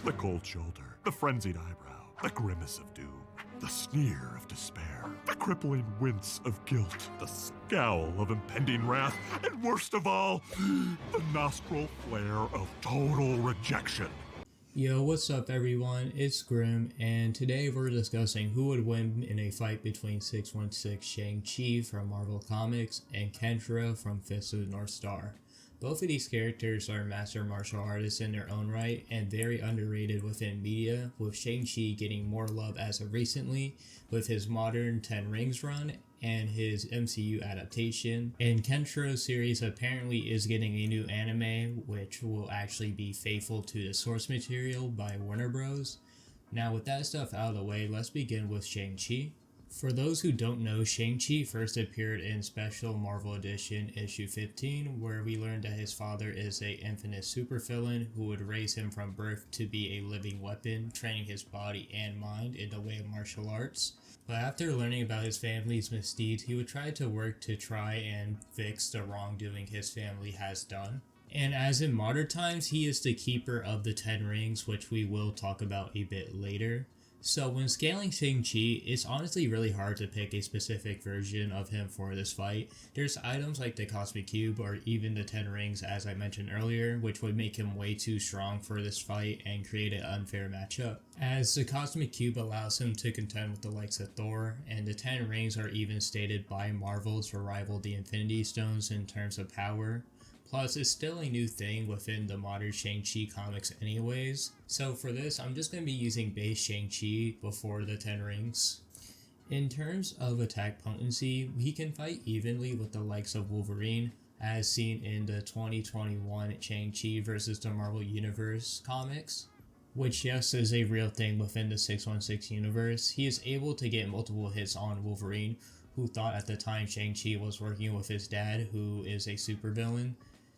The cold shoulder, the frenzied eyebrow, the grimace of doom, the sneer of despair, the crippling wince of guilt, the scowl of impending wrath, and worst of all, the nostril flare of total rejection. Yo, what's up everyone, it's Grim, and today we're discussing who would win in a fight between 616 Shang-Chi from Marvel Comics and Kenshiro from Fist of the North Star. Both of these characters are master martial artists in their own right and very underrated within media, with Shang-Chi getting more love as of recently with his modern 10 Rings run and his MCU adaptation. And Kenshiro's series apparently is getting a new anime which will actually be faithful to the source material by Warner Bros. Now with that stuff out of the way, let's begin with Shang-Chi. For those who don't know, Shang-Chi first appeared in Special Marvel Edition issue 15, where we learned that his father is a infinite supervillain who would raise him from birth to be a living weapon, training his body and mind in the way of martial arts. But after learning about his family's misdeeds, he would try to work to try and fix the wrongdoing his family has done. And as in modern times, he is the keeper of the 10 rings, which we will talk about a bit later. So when scaling Shang-Chi, it's honestly really hard to pick a specific version of him for this fight. There's items like the Cosmic Cube or even the 10 rings as I mentioned earlier, which would make him way too strong for this fight and create an unfair matchup. As the Cosmic Cube allows him to contend with the likes of Thor, and the 10 rings are even stated by Marvel to rival the Infinity Stones in terms of power. Plus, it's still a new thing within the modern Shang-Chi comics anyways. So for this, I'm just going to be using base Shang-Chi before the 10 rings. In terms of attack potency, he can fight evenly with the likes of Wolverine, as seen in the 2021 Shang-Chi vs. the Marvel Universe comics. Which yes is a real thing within the 616 universe. He is able to get multiple hits on Wolverine, who thought at the time Shang-Chi was working with his dad, who is a supervillain.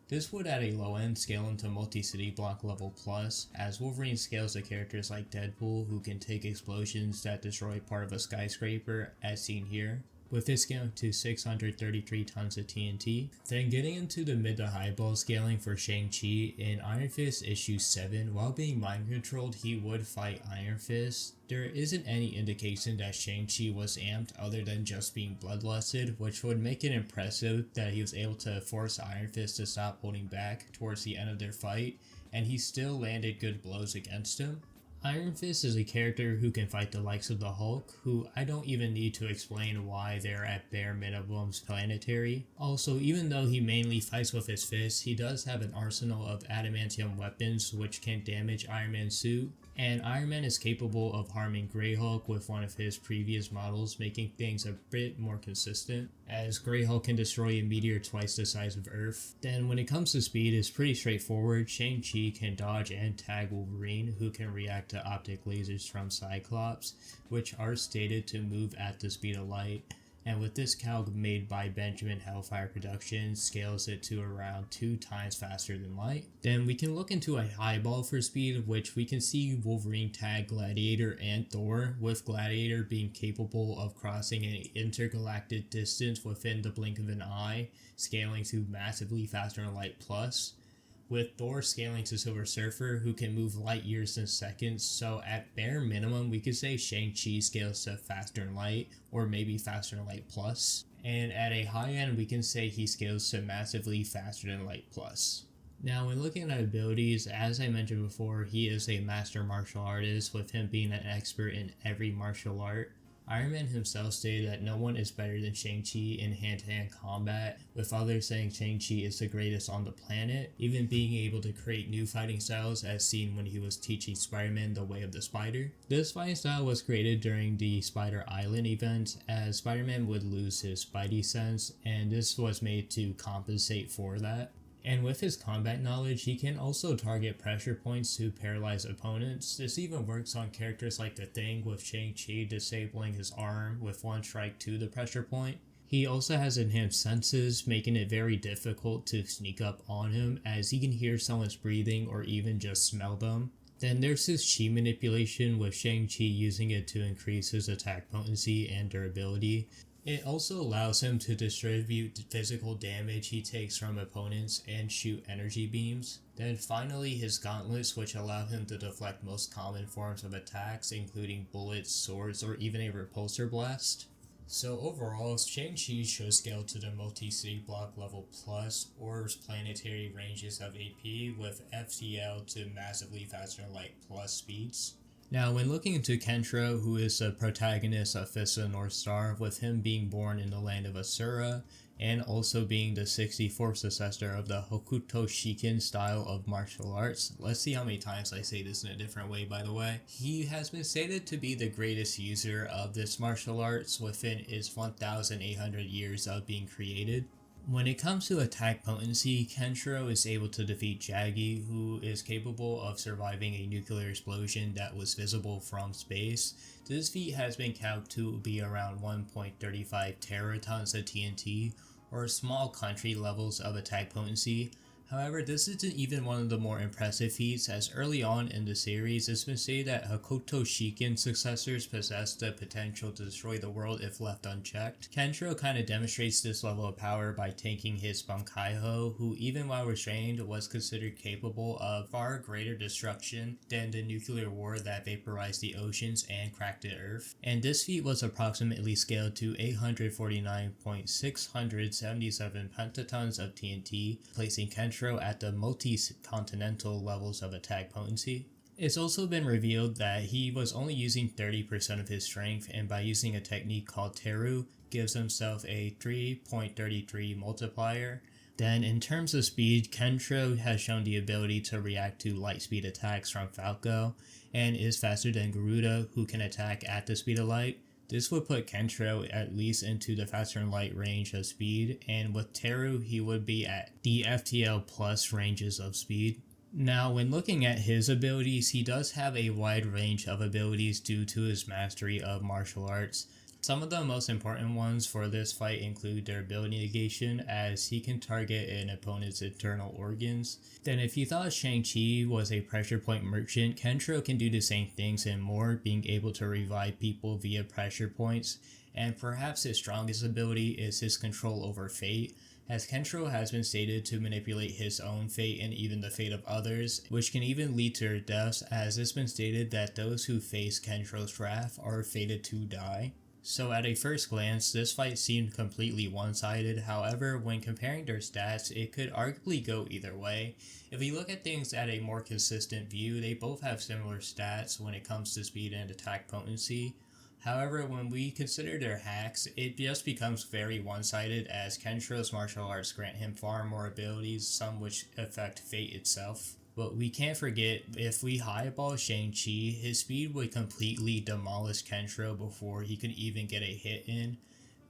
This would at a low end scale into multi-city block level plus, as Wolverine scales to characters like Deadpool, who can take explosions that destroy part of a skyscraper as seen here, with this scaling to 633 tons of TNT. Then getting into the mid to high ball scaling for Shang-Chi, in Iron Fist issue 7, while being mind controlled he would fight Iron Fist. There isn't any indication that Shang-Chi was amped other than just being bloodlusted, which would make it impressive that he was able to force Iron Fist to stop holding back towards the end of their fight, and he still landed good blows against him. Iron Fist is a character who can fight the likes of the Hulk, who I don't even need to explain why they're at bare minimums planetary. Also, even though he mainly fights with his fists, he does have an arsenal of adamantium weapons which can damage Iron Man's suit. And Iron Man is capable of harming Grey Hulk with one of his previous models, making things a bit more consistent, as Grey Hulk can destroy a meteor twice the size of Earth. Then when it comes to speed, it's pretty straightforward. Shang-Chi can dodge and tag Wolverine, who can react to optic lasers from Cyclops, which are stated to move at the speed of light. And with this calc made by Benjamin Hellfire Productions, scales it to around 2 times faster than light. Then we can look into a highball for speed, which we can see Wolverine tag Gladiator and Thor, with Gladiator being capable of crossing an intergalactic distance within the blink of an eye, scaling to massively faster than light plus. With Thor scaling to Silver Surfer, who can move light years in seconds, so at bare minimum we could say Shang-Chi scales to faster than light, or maybe faster than light plus. And at a high end we can say he scales to massively faster than light plus. Now when looking at abilities, as I mentioned before, he is a master martial artist, with him being an expert in every martial art. Iron Man himself stated that no one is better than Shang-Chi in hand-to-hand combat, with others saying Shang-Chi is the greatest on the planet, even being able to create new fighting styles as seen when he was teaching Spider-Man the way of the spider. This fighting style was created during the Spider Island event, as Spider-Man would lose his Spidey sense, and this was made to compensate for that. And with his combat knowledge, he can also target pressure points to paralyze opponents. This even works on characters like the Thing, with Shang-Chi disabling his arm with one strike to the pressure point. He also has enhanced senses, making it very difficult to sneak up on him, as he can hear someone's breathing or even just smell them. Then there's his chi manipulation, with Shang-Chi using it to increase his attack potency and durability. It also allows him to distribute physical damage he takes from opponents and shoot energy beams. Then finally his gauntlets, which allow him to deflect most common forms of attacks, including bullets, swords, or even a repulsor blast. So overall, Shang-Chi should scale to the multi-city block level plus or planetary ranges of AP with FTL to massively faster light plus speeds. Now, when looking into Kenshiro, who is the protagonist of Fist of the North Star, with him being born in the land of Asura, and also being the 64th successor of the Hokuto Shiken style of martial arts. Let's see how many times I say this in a different way, by the way. He has been stated to be the greatest user of this martial arts within its 1,800 years of being created. When it comes to attack potency, Kenshiro is able to defeat Jaggi, who is capable of surviving a nuclear explosion that was visible from space. This feat has been calculated to be around 1.35 teratons of TNT, or small country levels of attack potency. However, this isn't even one of the more impressive feats, as early on in the series it's been stated that Hokuto Shiken successors possess the potential to destroy the world if left unchecked. Kenshiro kind of demonstrates this level of power by tanking his Bankaiho, who even while restrained was considered capable of far greater destruction than the nuclear war that vaporized the oceans and cracked the earth. And this feat was approximately scaled to 849.677 pentatons of TNT, placing Kenshiro at the multi-continental levels of attack potency. It's also been revealed that he was only using 30% of his strength, and by using a technique called Teru, gives himself a 3.33 multiplier. Then in terms of speed, Kenshiro has shown the ability to react to light speed attacks from Falco, and is faster than Garuda, who can attack at the speed of light. This would put Kenshiro at least into the faster than light range of speed, and with Teru he would be at the FTL plus ranges of speed. Now when looking at his abilities, he does have a wide range of abilities due to his mastery of martial arts. Some of the most important ones for this fight include durability negation, as he can target an opponent's internal organs. Then if you thought Shang-Chi was a pressure point merchant, Kenshiro can do the same things and more, being able to revive people via pressure points. And perhaps his strongest ability is his control over fate, as Kenshiro has been stated to manipulate his own fate and even the fate of others, which can even lead to their deaths, as it's been stated that those who face Kenshiro's wrath are fated to die. So at a first glance, this fight seemed completely one-sided. However, when comparing their stats, it could arguably go either way. If we look at things at a more consistent view, they both have similar stats when it comes to speed and attack potency. However, when we consider their hacks, it just becomes very one-sided, as Kenshiro's martial arts grant him far more abilities, some which affect fate itself. But we can't forget, if we highball Shang-Chi, his speed would completely demolish Kenshiro before he could even get a hit in.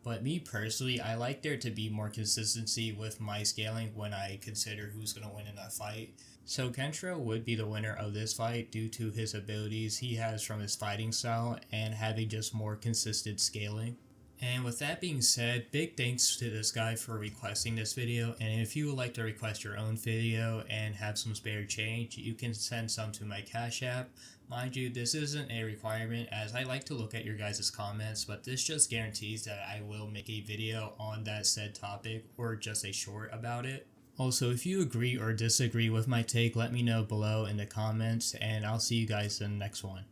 But me personally, I like there to be more consistency with my scaling when I consider who's going to win in a fight. So Kenshiro would be the winner of this fight due to his abilities he has from his fighting style and having just more consistent scaling. And with that being said, big thanks to this guy for requesting this video, and if you would like to request your own video and have some spare change, you can send some to my Cash App. Mind you, this isn't a requirement, as I like to look at your guys' comments, but this just guarantees that I will make a video on that said topic, or just a short about it. Also, if you agree or disagree with my take, let me know below in the comments, and I'll see you guys in the next one.